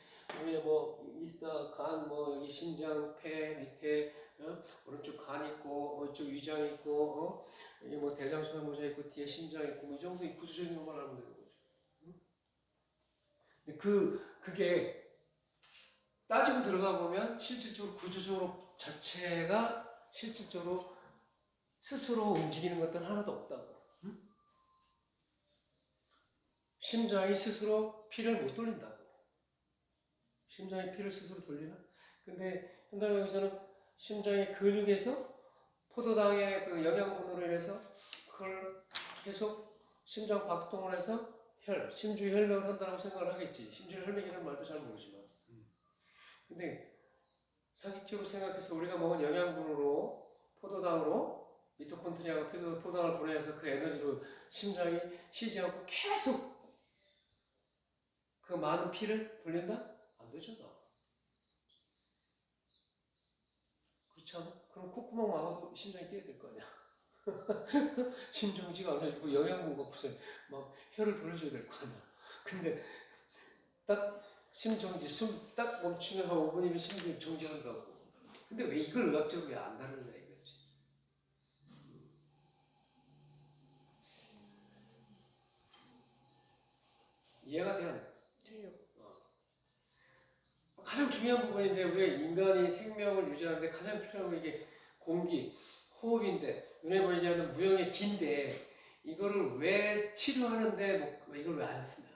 위에 뭐 있다 간 뭐 여기 심장 폐 밑에 오른쪽 간 있고 오른쪽 위장 있고 여기 뭐 대장소에 모자 있고 뒤에 심장 있고 뭐 이 정도 구조적인 것만 알면 되는 거죠. 근데 그게 따지고 들어가 보면 실질적으로 구조적으로 자체가 실질적으로 스스로 움직이는 것들은 하나도 없다고. 심장이 스스로 피를 못 돌린다고. 심장이 피를 스스로 돌리나? 근데 현대의학에서는 심장의 근육에서 포도당의 그 영양분으로 인해서 그걸 계속 심장 박동을 해서 심주혈맥을 한다고 생각을 하겠지. 심주혈맥이라는 말도 잘 모르지만. 근데 사기적으로 생각해서 우리가 먹은 영양분으로 포도당으로 미토콘드리아가 포도당을 분해해서 그 에너지로 심장이 쉬지 않고 계속 그 많은 피를 돌린다? 안 되잖아. 그렇지 않아? 그럼 콧구멍 막아도 심장이 뛰어야 될 거 아니야. 심정지가 안 해주고 영양분과 무슨 막 혀를 돌려줘야 될 거 아니야. 근데 딱 심정지 숨 딱 멈추면 한 5분이면 심장 정지한다고. 근데 왜 이걸 의학적으로 왜 안 다루냐 이거지. 이해가 돼?
돼요.
가장 중요한 부분인데 우리가 인간이 생명을 유지하는데 가장 필요한 건 이게 공기, 호흡인데 눈에 보이지 않는 무형의 기인데 이거를 왜 치료하는데 뭐 이걸 왜 안 쓰냐?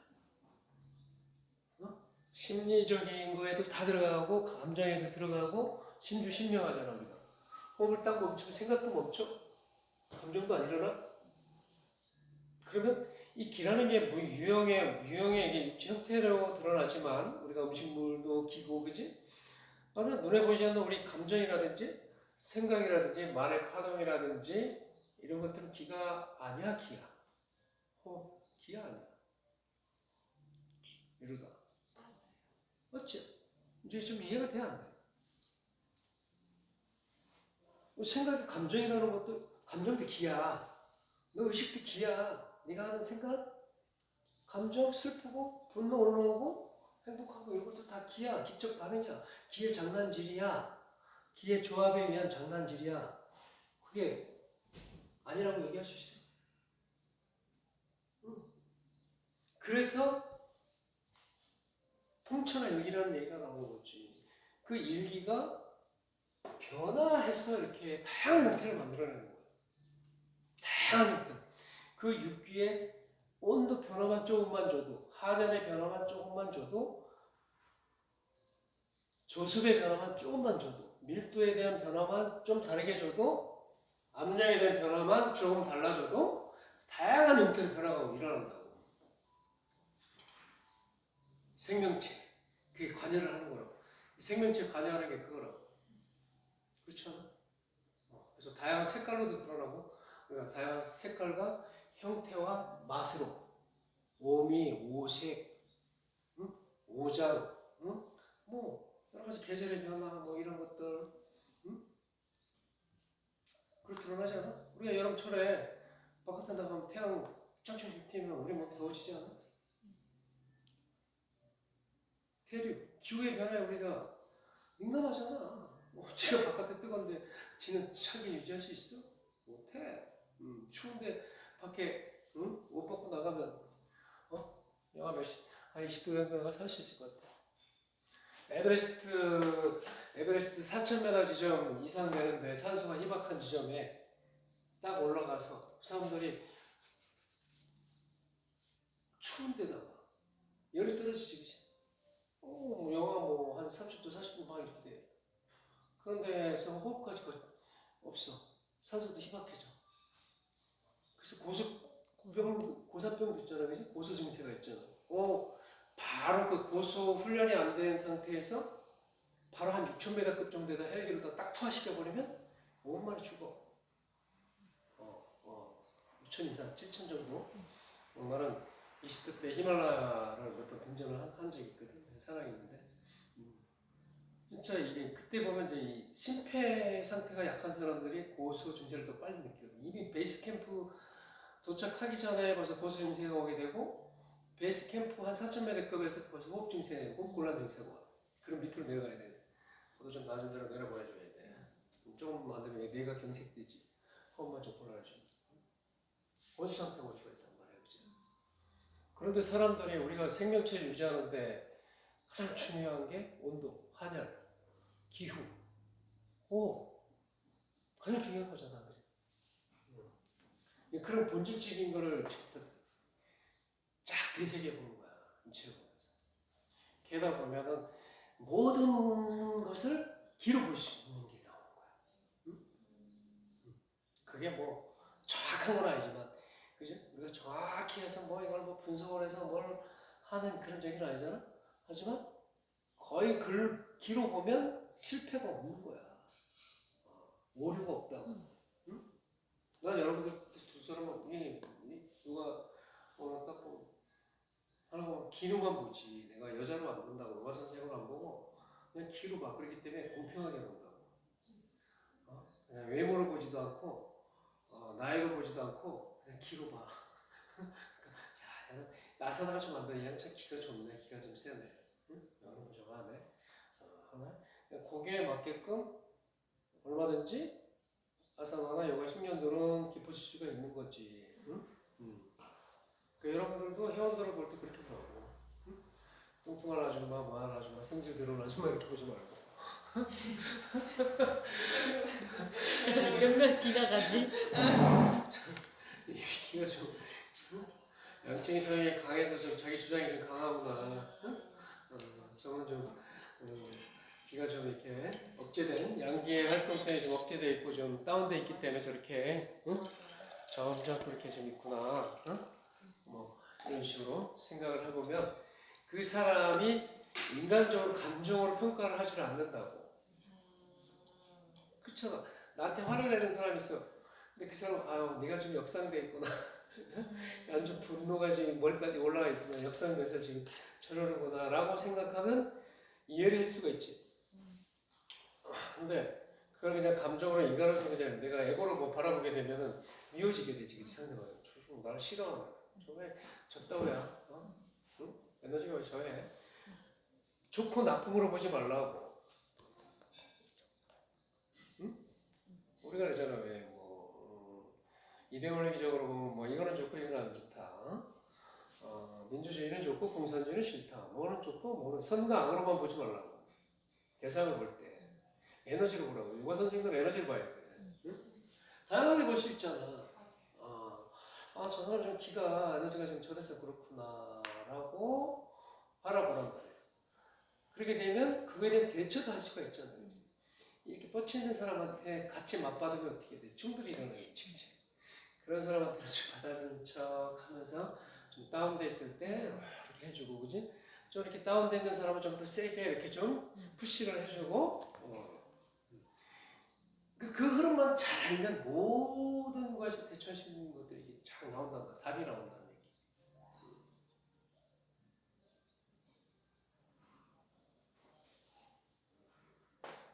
어? 심리적인 거에도 다 들어가고 감정에도 들어가고 심주신명하잖아 우리가. 호흡을 딱 멈추고 생각도 멈춰? 감정도 안 일어나? 그러면 이 기라는 게 유형의 이게 육체 형태로 드러나지만 우리가 음식물도 기고 그지? 하나 눈에 보이지 않는 우리 감정이라든지 생각이라든지 말의 파동이라든지 이런 것들은 기가 아니야 기야. 기야 아니야. 이러다. 맞지? 이제 좀 이해가 돼 안 돼? 생각이 감정이라는 것도 감정도 기야. 너 의식도 기야. 네가 하는 생각, 감정, 슬프고 분노 올라오고 행복하고 이런 것도 다 기야. 기적 반응이야. 기의 장난질이야. 기의 조합에 의한 장난질이야. 그게 아니라고 얘기할 수 있어. 그래서 통천한 일기라는 얘기가 나오는 거지. 그 일기가 변화해서 이렇게 다양한 형태를 만들어내는 거예요. 다양한 형태. 그 육기의 온도 변화만 조금만 줘도, 하전의 변화만 조금만 줘도, 조습의 변화만 조금만 줘도, 밀도에 대한 변화만 좀 다르게 줘도, 압력에 대한 변화만 조금 달라져도 다양한 형태의 변화가 일어난다고. 생명체. 그게 관여를 하는 거라고. 생명체 관여하는 게 그거라고. 그렇죠? 그래서 다양한 색깔로도 드러나고, 우리가 다양한 색깔과 형태와 맛으로, 오미, 오색, 응? 오장, 응? 뭐, 여러 가지 계절의 변화, 뭐 이런 것들, 응? 그렇게 드러나지 않아? 우리가 여름철에 바깥에 나가면 태양 쫙쫙 튀면 우리 몸 더워지지 않아? 대륙, 기후의 변화에 우리가 민감하잖아. 지가 바깥에 뜨거운데 지는 차게 유지할 수 있어? 못해. 추운데 밖에 옷 벗고 나가면 영하 한 20도 정도가 살 수 있을 것 같아. 에베레스트 4,000m 지점 이상 되는데 산소가 희박한 지점에 딱 올라가서 사람들이 추운데다가 열이 떨어지지, 그치? 영하 뭐 한 30도, 40도 막 이렇게 돼. 그런 데서 호흡까지 없어. 산소도 희박해져. 그래서 고사병도 있잖아, 그지? 고소 증세가 있잖아. 바로 그 고소 훈련이 안 된 상태에서 바로 한 6,000m급 정도에다 헬기로 딱 투하시켜버리면 5분 만에 죽어. 6,000 이상, 7,000 정도. 나는 20대 때 히말라야를 몇 번 등전을 한 적이 있거든. 상황이 있는데. 진짜 이게 그때 보면 이제 이 심폐 상태가 약한 사람들이 고소 증세를 더 빨리 느끼거든. 이미 베이스 캠프 도착하기 전에 벌써 고소 증세가 오게 되고 베이스 캠프 한 4,000m급에서 벌써 호흡 증세, 호흡 곤란 증세가 와. 그럼 밑으로 내려가야 돼. 보다 좀 낮은 데로 내려보내줘야 돼. 조금 안 되면 뇌가 경색되지. 호흡만 좀 곤란해지고. 원수 상태가 올 수가 있단 말이야, 그치? 그런데 사람들이 우리가 생명체를 유지하는데 가장 중요한 게 온도, 한열, 기후, 호흡. 가장 중요한 거잖아, 그치? 그런 본질적인 거를 쫙 되새겨보는 거야. 인체를 보면서. 게다가 보면은 모든 것을 귀로 볼 수 있는 게 나오는 거야. 응? 그게 뭐 정확한 건 아니지만, 그죠? 우리가 정확히 해서 뭐 이걸 뭐 분석을 해서 뭘 하는 그런 얘기는 아니잖아. 하지만 거의 글 귀로 보면 실패가 없는 거야. 오류가 없다고. 응? 난 여러분들 두 사람은 누가 딱 보면 하는 거 귀로만 보지. 내가 여자로 안 본다고, 여자 선생으로 안 보고 그냥 귀로 봐. 그렇기 때문에 공평하게 본다고. 그냥 외모를 보지도 않고 나이를 보지도 않고 그냥 귀로 봐. 야, 나사나가 좀 안 돼. 얘는 참 기가 좋네. 기가 좀 세네. 응? 여러분 좋아하네. 하나. 거기에 맞게끔 얼마든지 아사나나 요가 10년들은 깊어질 수가 있는 거지. 응? 그 여러분들도 회원들을 볼 때 그렇게 보라고. 응? 뚱뚱한 아줌마, 뭐한 아줌마, 생질 들어온 아줌마 이렇게 보지 말고.
몇몇 지나가지.
기가 좀 양쪽이 성향이 강해서 좀 자기 주장이 좀 강하구나. 응? 저는 좀 기가 좀 이렇게 억제된 양기의 활동성이 좀 억제돼 있고 좀 다운돼 있기 때문에 저렇게 응? 점점 그렇게 좀 있구나. 응? 뭐 이런 식으로 생각을 해보면 그 사람이 인간적으로 감정으로 평가를 하지를 않는다고. 그렇잖아. 나한테 화를 내는 사람이 있어. 근데 그 사람 아유 네가 좀 역상돼 있구나. 난 좀 분노가 지금 머리까지 올라가 있구나. 역상돼서 지금 저러는구나 라고 생각하면 이해를 할 수가 있지. 근데 그걸 그냥 감정으로 인간으로서 그냥 내가 에고를 뭐 바라보게 되면은 미워지게 되지. 그 상대방이. 나를 싫어하는. 저왜 저따위야. 응? 에너지가 왜 저해? 좋고 나쁨으로 보지 말라고. 응? 우리가 그러잖아. 왜 뭐 이데올로기적으로 보면 뭐 이거는 좋고 이거는 안 좋다. 민주주의는 좋고 공산주의는 싫다. 뭐는 좋고 뭐는 선과 악으로만 보지 말라고. 대상을 볼 때. 에너지로 보라고. 요가 선생님들 에너지를 봐야 돼. 응? 다양하게 볼 수 있잖아. 저 사람 좀 기가 에너지가 좀 저래서 그렇구나 라고 바라보란 말이야. 그렇게 되면 그거에 대한 대처도 할 수가 있잖아요. 이렇게 뻗쳐있는 사람한테 같이 맞받으면 어떻게 돼? 충돌이 일어나겠지. 그치? 그런 사람한테 좀 받아주는 척 하면서 좀 다운돼 있을 때 이렇게 해주고, 그지? 좀 이렇게 다운돼 있는 사람은 좀 더 세게 이렇게 좀 푸시를 해주고, 그 흐름만 잘 알면 모든 것에 대처할 수 있는 것들이 잘 나온단다. 답이 나온다는 얘기.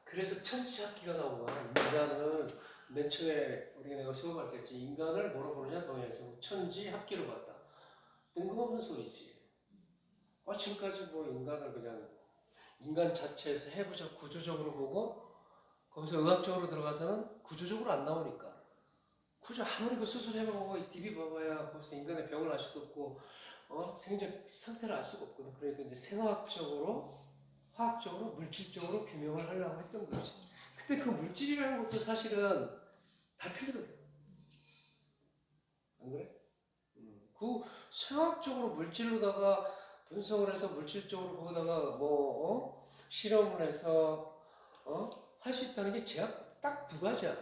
그래서 천지합기가 나온 거야. 인간은 맨 처음에 우리가 내가 수업할 때 했지. 인간을 뭐로 보느냐 동양에서 천지합기로 봤다. 뜬금없는 소리지. 지금까지 뭐 인간을 그냥 인간 자체에서 해부적 구조적으로 보고 거기서 의학적으로 들어가서는 구조적으로 안 나오니까. 그죠? 아무리 그 수술해보고 DB 봐봐야 거기서 인간의 병을 알 수도 없고 생적 상태를 알 수가 없거든. 그러니까 이제 생화학적으로, 화학적으로, 물질적으로 규명을 하려고 했던 거지. 근데 그 물질이라는 것도 사실은 다 틀리거든. 안 그래? 그 생화학적으로 물질로다가 분석을 해서 물질적으로 거기다가 실험을 해서 할 수 있다는 게 제약 딱 두 가지야.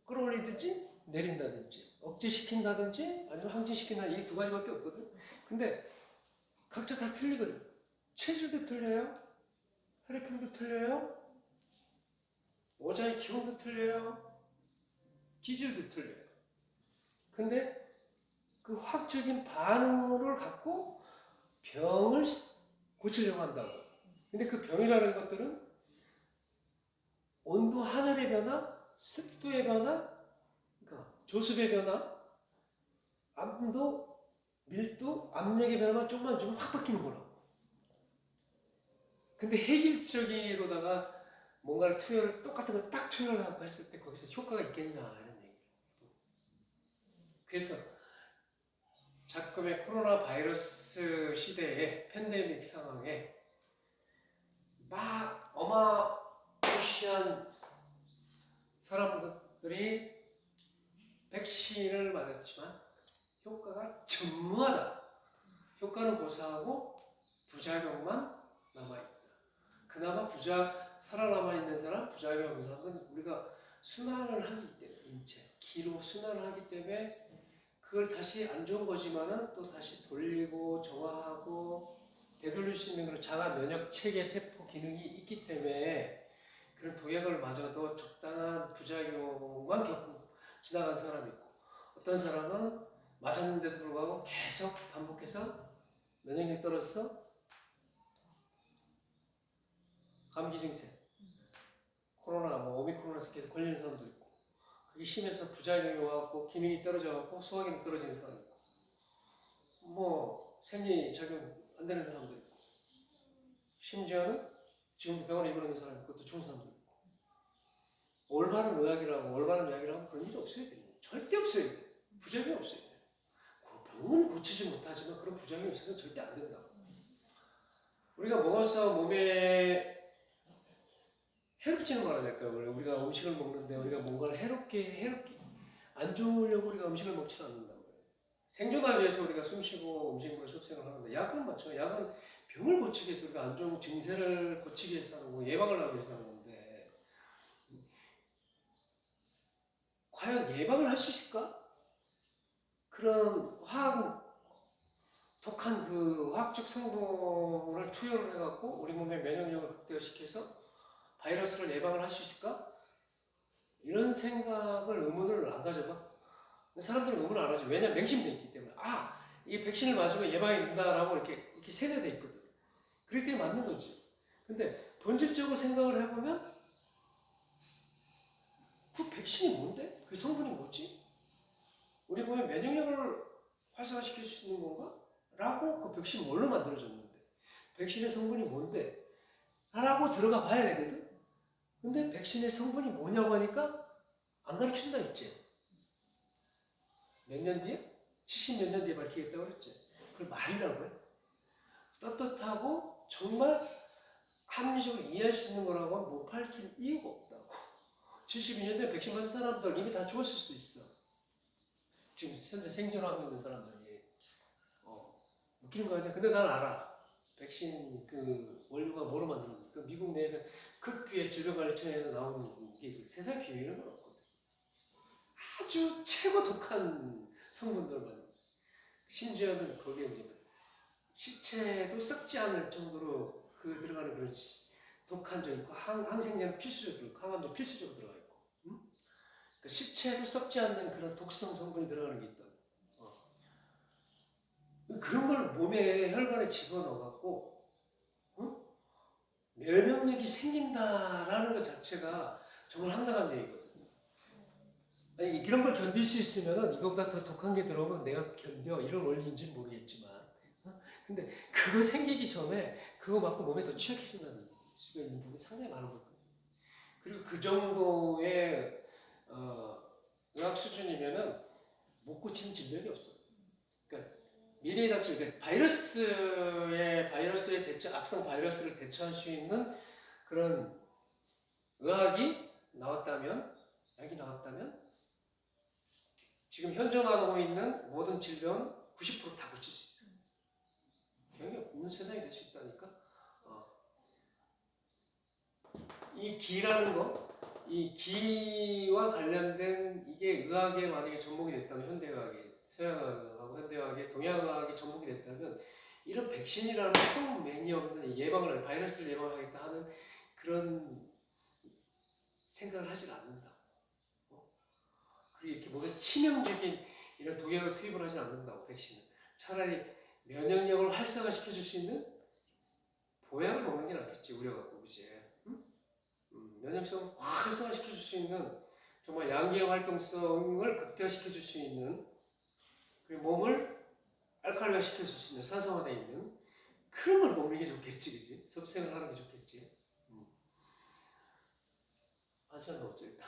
끌어올리든지 내린다든지 억제시킨다든지 아니면 항진시킨다든지 이 두 가지밖에 없거든. 근데 각자 다 틀리거든. 체질도 틀려요. 혈액형도 틀려요. 오자의 기온도 틀려요. 기질도 틀려요. 근데 그 화학적인 반응을 갖고 병을 고치려고 한다고. 근데 그 병이라는 것들은 온도 하늘의 변화, 습도의 변화, 그러니까 조습의 변화, 암도, 밀도, 압력의 변화만 조금만 주면 확 바뀌는 거라고. 근데 획일적으로다가 뭔가를 투여를 똑같은 걸 딱 투여를 하고 했을 때 거기서 효과가 있겠냐 이런 얘기. 그래서 작금의 코로나 바이러스 시대에 팬데믹 상황에 막 어마무시한 사람들이 백신을 맞았지만 효과가 전무하다. 효과는 고사하고 부작용만 남아있다. 그나마 살아남아 있는 사람, 부작용이 없는 사람은 우리가 순환을 하기 때문에 인체, 기로 순환을 하기 때문에 그걸 다시 안 좋은 거지만은 또 다시 돌리고 정화하고 되돌릴 수 있는 그런 자가 면역 체계 세포 기능이 있기 때문에 그런 독약을 맞아도 적당한 부작용만 겪고 지나간 사람이 있고 어떤 사람은 맞았는데도 불구하고 계속 반복해서 면역력이 떨어져서 감기 증세, 코로나, 오미크론에서 계속 걸리는 사람도 있고 그게 심해서 부작용이 와갖고 기능이 떨어져갖고 소화기능 떨어지는 사람이 있고 생리작용 안 되는 사람도 있고 심지어는 지금도 병원에 입원하는 사람이 있고 또 죽은 사람도 있고 올바른 의학이라고 올바른 약이라고 그런 일이 없어야 돼요. 절대 없어야 돼요. 부작용이 없어야 돼요. 병은 고치지 못하지만 그런 부작용이 있어서 절대 안 된다고. 우리가 먹어서 몸에 해롭지는 말아낼까요? 우리가 음식을 먹는데 우리가 뭔가를 해롭게 안 좋으려고 우리가 음식을 먹지는 않는다고요. 생존하기 위해서 우리가 숨쉬고 음식물 섭생을 하는데 약은 맞죠. 약은 병을 고치기 위해서 우리가 안 좋은 증세를 고치기 위해서 하는 거, 예방을 하기 위해서 하는 건데 과연 예방을 할 수 있을까? 그런 독한 그 화학적 성분을 투여를 해갖고 우리 몸의 면역력을 극대화시켜서 바이러스를 예방을 할 수 있을까? 이런 의문을 안 가져봐. 사람들은 의문을 안 하죠. 왜냐면 맹신돼 있기 때문에. 이 백신을 맞으면 예방이 된다라고 이렇게 세뇌돼 있거든. 그렇기 때문에 맞는 거지. 근데 본질적으로 생각을 해보면 그 백신이 뭔데? 그 성분이 뭐지? 우리 몸의 면역력을 활성화시킬 수 있는 건가? 라고 그 백신 뭘로 만들어졌는데? 백신의 성분이 뭔데? 라고 들어가 봐야 되거든? 근데 백신의 성분이 뭐냐고 하니까 안 가르쳐준다 했지. 몇 년 뒤에? 70 몇 년 뒤에 밝히겠다고 했지. 그걸 말이라고 해. 떳떳하고 정말 합리적으로 이해할 수 있는 거라고 하면 못 밝힐 이유가 없다고. 72년 전에 백신 맞은 사람들 이미 다 죽었을 수도 있어. 지금 현재 생존하고 있는 사람들이. 웃기는 거 아니야? 근데 난 알아. 백신 그 원료가 뭐로 만드는지. 그 미국 내에서 극비의 질병관리청에서 나오는 게 그 세상 비밀 이런 건 없거든. 아주 최고 독한 성분들만. 심지어는 거기에 이제 시체도 썩지 않을 정도로 들어가는 그런 독한 점 있고 항생제는 필수적으로 항암제 필수적으로 들어가 있고 그러니까 시체도 썩지 않는 그런 독성 성분이 들어가는 게 있다. 그런 걸 몸에 혈관에 집어넣어갖고 면역력이 생긴다라는 것 자체가 정말 황당한 얘기거든요. 아니, 이런 걸 견딜 수 있으면 이거보다 더 독한 게 들어오면 내가 견뎌 이런 원리인지는 모르겠지만 근데 그거 생기기 전에 그거 맞고 몸에 더 취약해진다는 수가 있는 부분이 상당히 많은 거거든요. 그리고 그 정도의 의학 수준이면은 못 고치는 질병이 없어. 그러니까 미래에 닥칠 그러니까 바이러스의 대처, 악성 바이러스를 대처할 수 있는 그런 의학이 나왔다면, 약이 나왔다면 지금 현존하고 있는 모든 질병은 90%다 고칠 수 있어요. 병이 없는 세상이 될 수 있다니까. 이 기라는 거, 이 기와 관련된 이게 의학에 만약에 접목이 됐다면 현대의학이 서양의학하고 현대의학이 동양의학이 접목이 됐다면 이런 백신이라는 큰 맹이 없는 바이러스를 예방하겠다 하는 그런 생각을 하질 않는다. 그리고 이렇게 모든 치명적인 이런 독약을 투입을 하지 않는다고 백신은. 차라리 면역력을 활성화시켜 줄 수 있는 보약을 먹는 게 낫겠지 우려갖고 그지. 면역성을 확 활성화시켜 줄 수 있는 정말 양기의 활동성을 극대화시켜 줄 수 있는 그리고 몸을 알칼리화 시켜 줄 수 있는 산성화되어 있는 그런 걸 먹는 게 좋겠지 그지. 섭생을 하는 게 좋겠지. 하지 않나 어쩌겠다.